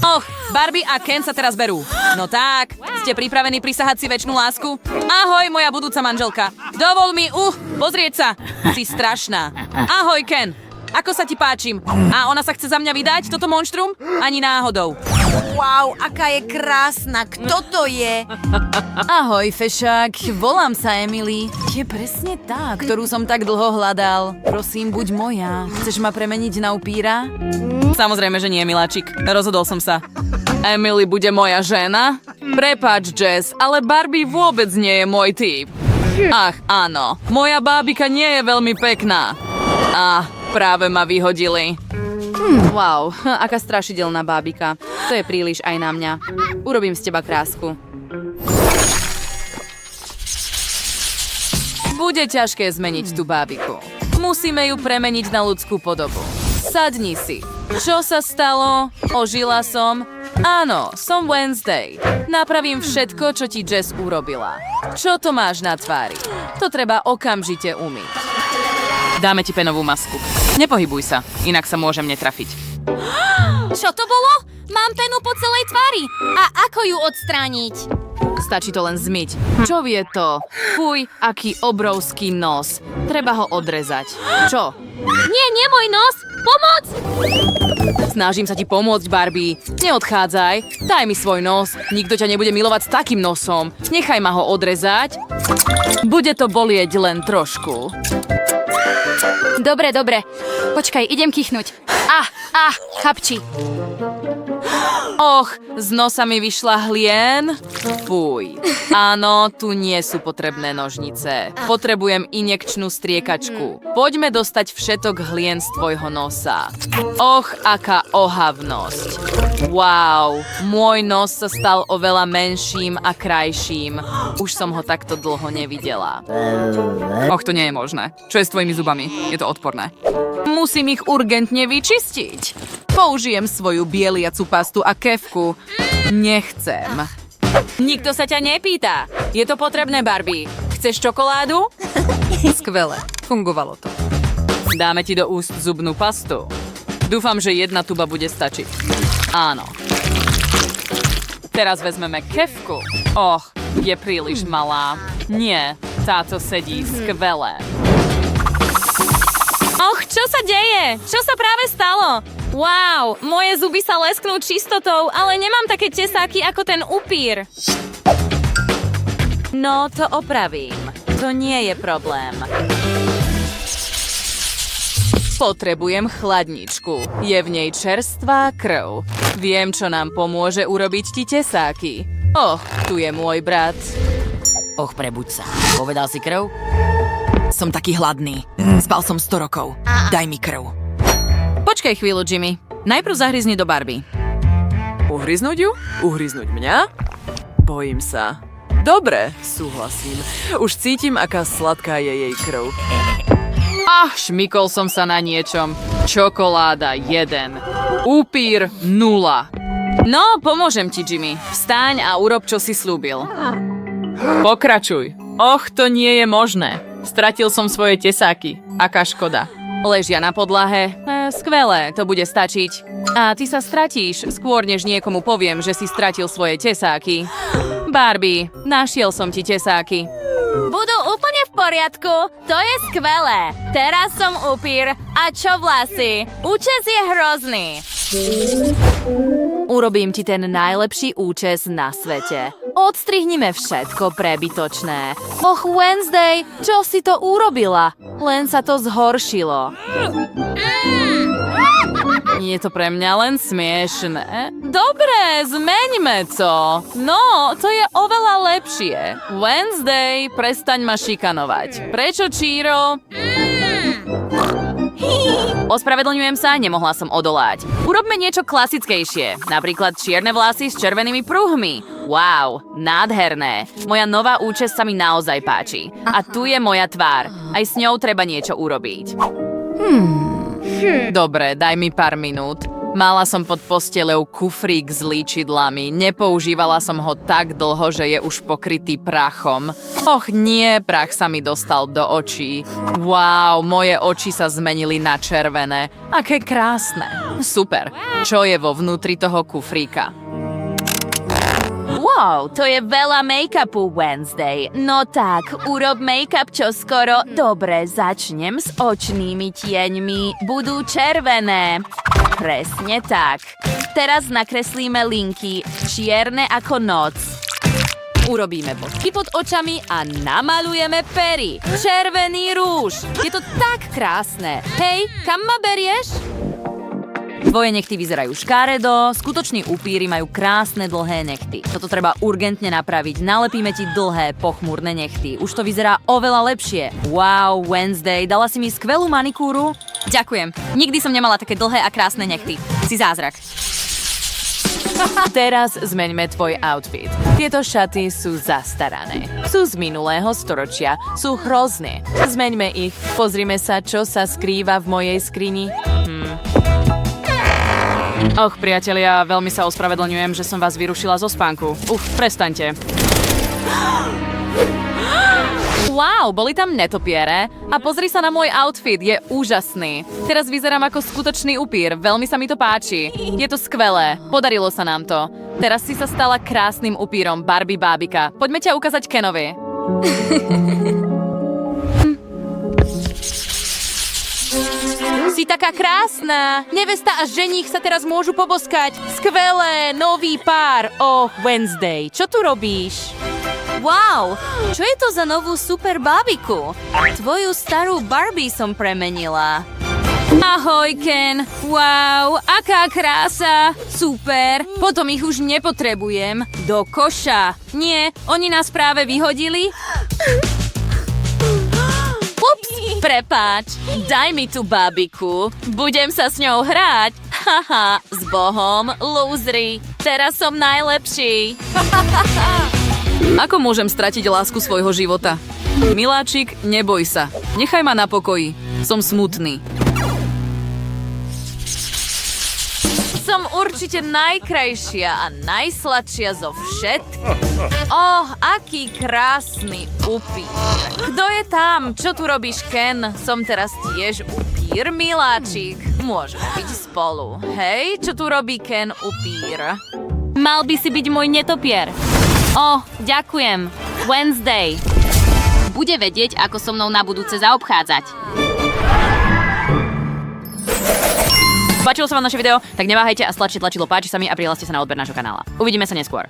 Och, Barbie a Ken sa teraz berú. No tak, ste pripravení prisahať si večnú lásku? Ahoj, moja budúca manželka. Dovol mi, pozrieť sa. Si strašná. Ahoj, Ken. Ako sa ti páčim? A ona sa chce za mňa vydať, toto monštrum? Ani náhodou. Wow, aká je krásna. Kto to je? Ahoj, fešák. Volám sa Emily. Je presne tá, ktorú som tak dlho hľadal. Prosím, buď moja. Chceš ma premeniť na upíra? Samozrejme, že nie, miláčik. Rozhodol som sa. Emily bude moja žena? Prepáč, Jess, ale Barbie vôbec nie je môj typ. Ach, áno. Moja bábika nie je veľmi pekná. Práve ma vyhodili. Wow, aká strašidelná bábika. To je príliš aj na mňa. Urobím z teba krásku. Bude ťažké zmeniť tú bábiku. Musíme ju premeniť na ľudskú podobu. Sadni si. Čo sa stalo? Ožila som? Áno, som Wednesday. Napravím všetko, čo ti Jess urobila. Čo to máš na tvári? To treba okamžite umyť. Dáme ti penovú masku. Nepohybuj sa, inak sa môžem netrafiť. Čo to bolo? Mám penu po celej tvári. A ako ju odstrániť? Stačí to len zmyť. Čo je to? Fuj, aký obrovský nos. Treba ho odrezať. Čo? Nie môj nos! Pomoc! Snažím sa ti pomôcť, Barbie. Neodchádzaj. Daj mi svoj nos. Nikto ťa nebude milovať s takým nosom. Nechaj ma ho odrezať. Bude to bolieť len trošku. Dobre. Počkaj, idem kýchnuť. Chapči. Och, z nosa mi vyšla hlien. Fuj. Áno, tu nie sú potrebné nožnice. Potrebujem injekčnú striekačku. Poďme dostať všetok hlien z tvojho nosa. Och, aká ohavnosť. Wow, môj nos sa stal oveľa menším a krajším. Už som ho takto dlho nevidela. Och, to nie je možné. Čo je s tvojimi zubami? Je to odporné. Musím ich urgentne vyčistiť. Použijem svoju bieliacu pastu a kefku. Nechcem. Nikto sa ťa nepýta. Je to potrebné, Barbie. Chceš čokoládu? Skvelé. Fungovalo to. Dáme ti do úst zubnú pastu. Dúfam, že jedna tuba bude stačiť. Áno. Teraz vezmeme kefku. Och, je príliš malá. Nie, táto sedí skvelé. Och, čo sa deje? Čo sa práve stalo? Wow, moje zuby sa lesknú čistotou, ale nemám také tesáky ako ten upír. No, to opravím. To nie je problém. Potrebujem chladničku. Je v nej čerstvá krv. Viem, čo nám pomôže urobiť ti tesáky. Och, tu je môj brat. Och, prebuď sa. Povedal si krv? Som taký hladný. Spal som 100 rokov. Daj mi krv. Počkaj chvíľu, Jimmy. Najprv zahryzni do Barbie. Uhryznúť ju? Uhryznúť mňa? Bojím sa. Dobre, súhlasím. Už cítim, aká sladká je jej krv. Šmykol som sa na niečom. Čokoláda 1. Upír 0. No, pomôžem ti, Jimmy. Vstaň a urob, čo si slúbil. Pokračuj. Och, to nie je možné. Stratil som svoje tesáky. Aká škoda. Ležia na podlahe. Skvelé, to bude stačiť. A ty sa stratíš, skôr než niekomu poviem, že si stratil svoje tesáky. Barbie, našiel som ti tesáky. Budú úplne v poriadku. To je skvelé. Teraz som upír. A čo vlasy? Účes je hrozný. Urobím ti ten najlepší účes na svete. Odstrihnime všetko prebytočné. Och, Wednesday, čo si to urobila? Len sa to zhoršilo. Je to pre mňa len smiešné. Dobre, zmeňme to. No, to je oveľa lepšie. Wednesday, prestaň ma šikanovať. Prečo, Číro? Ospravedlňujem sa, nemohla som odolať. Urobme niečo klasickejšie, napríklad čierne vlasy s červenými pruhmi. Wow, nádherné. Moja nová účesť sa mi naozaj páči. A tu je moja tvár. Aj s ňou treba niečo urobiť. Dobre, daj mi pár minút. Mala som pod posteľou kufrík s líčidlami. Nepoužívala som ho tak dlho, že je už pokrytý prachom. Och nie, prach sa mi dostal do očí. Wow, moje oči sa zmenili na červené. Aké krásne. Super. Čo je vo vnútri toho kufríka? Wow, to je veľa make-upu, Wednesday. No tak, urob make-up čoskoro. Dobre, začnem s očnými tieňmi. Budú červené. Presne tak. Teraz nakreslíme linky. Čierne ako noc. Urobíme bodky pod očami a namalujeme pery. Červený rúž. Je to tak krásne. Hej, kam ma berieš? Tvoje nechty vyzerajú škaredo, skutoční upíry majú krásne dlhé nechty. Toto treba urgentne napraviť, nalepíme ti dlhé, pochmúrne nechty. Už to vyzerá oveľa lepšie. Wow, Wednesday, dala si mi skvelú manikúru? Ďakujem. Nikdy som nemala také dlhé a krásne nechty. Si zázrak. Teraz zmeňme tvoj outfit. Tieto šaty sú zastarané. Sú z minulého storočia. Sú hrozné. Zmeňme ich. Pozrime sa, čo sa skrýva v mojej skrini. Och, priatelia, veľmi sa ospravedlňujem, že som vás vyrušila zo spánku. Prestaňte. Wow, boli tam netopiere. A pozri sa na môj outfit, je úžasný. Teraz vyzerám ako skutočný upír, veľmi sa mi to páči. Je to skvelé, podarilo sa nám to. Teraz si sa stala krásnym upírom, Barbie bábika. Poďme ťa ukázať Kenovi. Si taká krásna. Nevesta a ženích sa teraz môžu poboskať. Skvelé, nový pár. Wednesday, čo tu robíš? Wow, čo je to za novú super bábiku? Tvoju starú Barbie som premenila. Ahoj, Ken. Wow, aká krása. Super, potom ich už nepotrebujem. Do koša. Nie, oni nás práve vyhodili. Ups, prepáč. Daj mi tú bábiku. Budem sa s ňou hrať. Haha, s Bohom, lúzri. Teraz som najlepší. Ako môžem stratiť lásku svojho života? Miláčik, neboj sa. Nechaj ma na pokoji. Som smutný. Som určite najkrajšia a najsladšia zo všetkých. Aký krásny upír. Kto je tam? Čo tu robíš, Ken? Som teraz tiež upír, miláčik. Môžeme byť spolu. Hej, čo tu robí Ken upír? Mal by si byť môj netopier. Ďakujem. Wednesday. Bude vedieť, ako so mnou na budúce zaobchádzať. Páčilo sa vám naše video? Tak neváhajte a stlačte tlačidlo páči sa mi a prihláste sa na odber nášho kanála. Uvidíme sa neskôr.